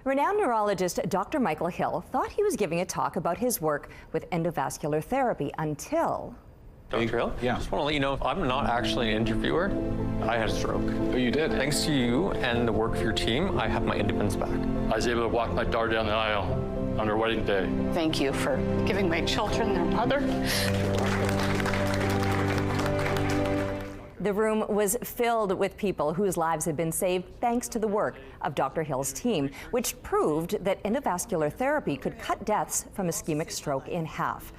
Renowned neurologist Dr. Michael Hill thought he was giving a talk about his work with endovascular therapy until... Dr. Hill? Yeah. Just want to let you know, I'm not actually an interviewer. I had a stroke. Oh, you did? Thanks to you and the work of your team, I have my independence back. I was able to walk my daughter down the aisle on her wedding day. Thank you for giving my children their mother. The room was filled with people whose lives had been saved thanks to the work of Dr. Hill's team, which proved that endovascular therapy could cut deaths from ischemic stroke in half.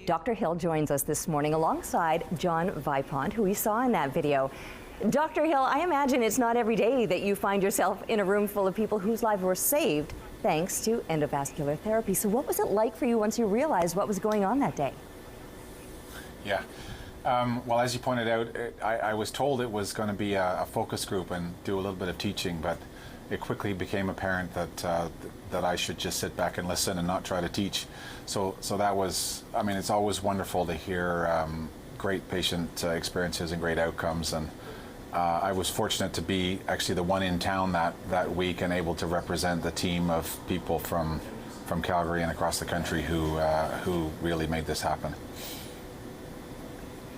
Dr. Hill joins us this morning alongside Joe Vipond, who we saw in that video. Dr. Hill, I imagine it's not every day that you find yourself in a room full of people whose lives were saved thanks to endovascular therapy. So what was it like for you once you realized what was going on that day? Yeah. Well, as you pointed out, I was told it was going to be a focus group and do a little bit of teaching, but it quickly became apparent that I should just sit back and listen and not try to teach. So that was, I mean, it's always wonderful to hear great patient experiences and great outcomes. And I was fortunate to be actually the one in town that week and able to represent the team of people from Calgary and across the country who really made this happen.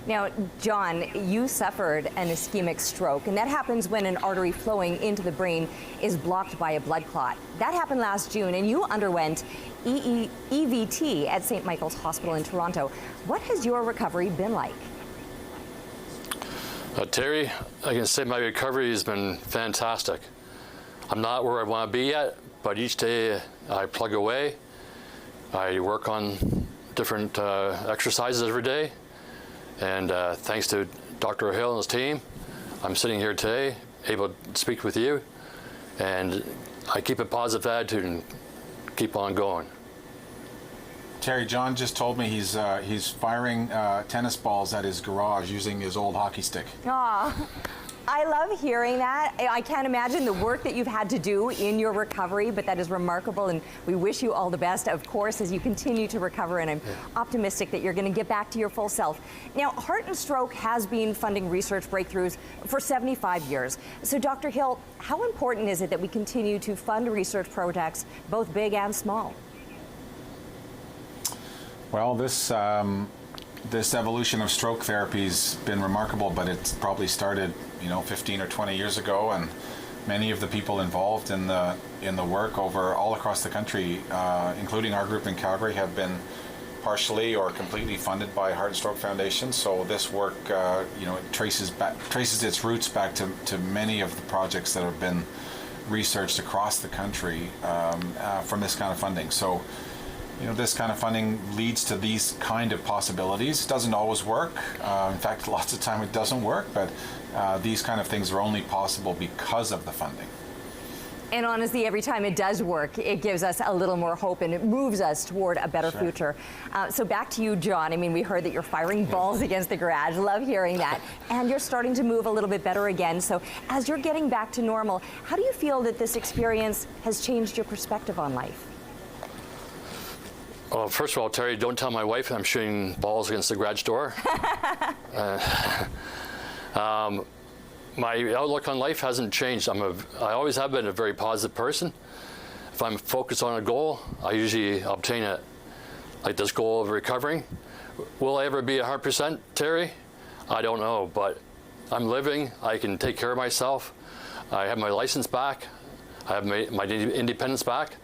Now, John, you suffered an ischemic stroke, and that happens when an artery flowing into the brain is blocked by a blood clot. That happened last June, and you underwent EVT at St. Michael's Hospital in Toronto. What has your recovery been like? Terry, I can say my recovery has been fantastic. I'm not where I want to be yet, but each day I plug away. I work on different exercises every day. And thanks to Dr. Hill and his team, I'm sitting here today, able to speak with you, and I keep a positive attitude and keep on going. Terry, John just told me he's firing tennis balls at his garage using his old hockey stick. Aw, I love hearing that. I can't imagine the work that you've had to do in your recovery, but that is remarkable, and we wish you all the best, of course, as you continue to recover, and I'm optimistic that you're going to get back to your full self. Now, Heart and Stroke has been funding research breakthroughs for 75 years. So, Dr. Hill, how important is it that we continue to fund research projects, both big and small? Well, this evolution of stroke therapy's been remarkable, but it's probably started, 15 or 20 years ago, and many of the people involved in the work all across the country, including our group in Calgary, have been partially or completely funded by Heart and Stroke Foundation. So this work, traces its roots back to many of the projects that have been researched across the country from this kind of funding. So, this kind of funding leads to these kind of possibilities. It doesn't always work. In fact, lots of time it doesn't work, but these kind of things are only possible because of the funding. And honestly, every time it does work, it gives us a little more hope and it moves us toward a better future. So back to you, John. I mean, we heard that you're firing balls against the garage. Love hearing that. And you're starting to move a little bit better again. So as you're getting back to normal, how do you feel that this experience has changed your perspective on life? Well, first of all, Terry, don't tell my wife I'm shooting balls against the garage door. My outlook on life hasn't changed. I always have been a very positive person. If I'm focused on a goal, I usually obtain it. Like this goal of recovering. Will I ever be 100%, Terry? I don't know, but I'm living. I can take care of myself. I have my license back. I have my independence back,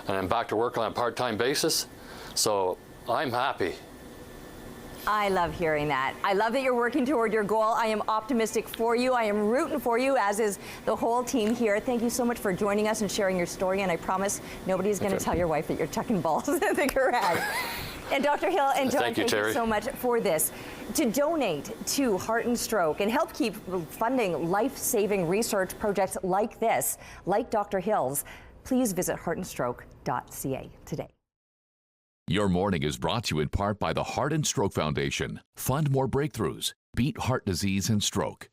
and I'm back to work on a part-time basis. So I'm happy. I love hearing that. I love that you're working toward your goal. I am optimistic for you. I am rooting for you, as is the whole team here. Thank you so much for joining us and sharing your story. And I promise nobody's going to tell your wife that you're chucking balls in the garage. And Dr. Hill and John, thank you so much for this. To donate to Heart and Stroke and help keep funding life-saving research projects like this, like Dr. Hill's, please visit heartandstroke.ca today. Your morning is brought to you in part by the Heart and Stroke Foundation. Fund more breakthroughs. Beat heart disease and stroke.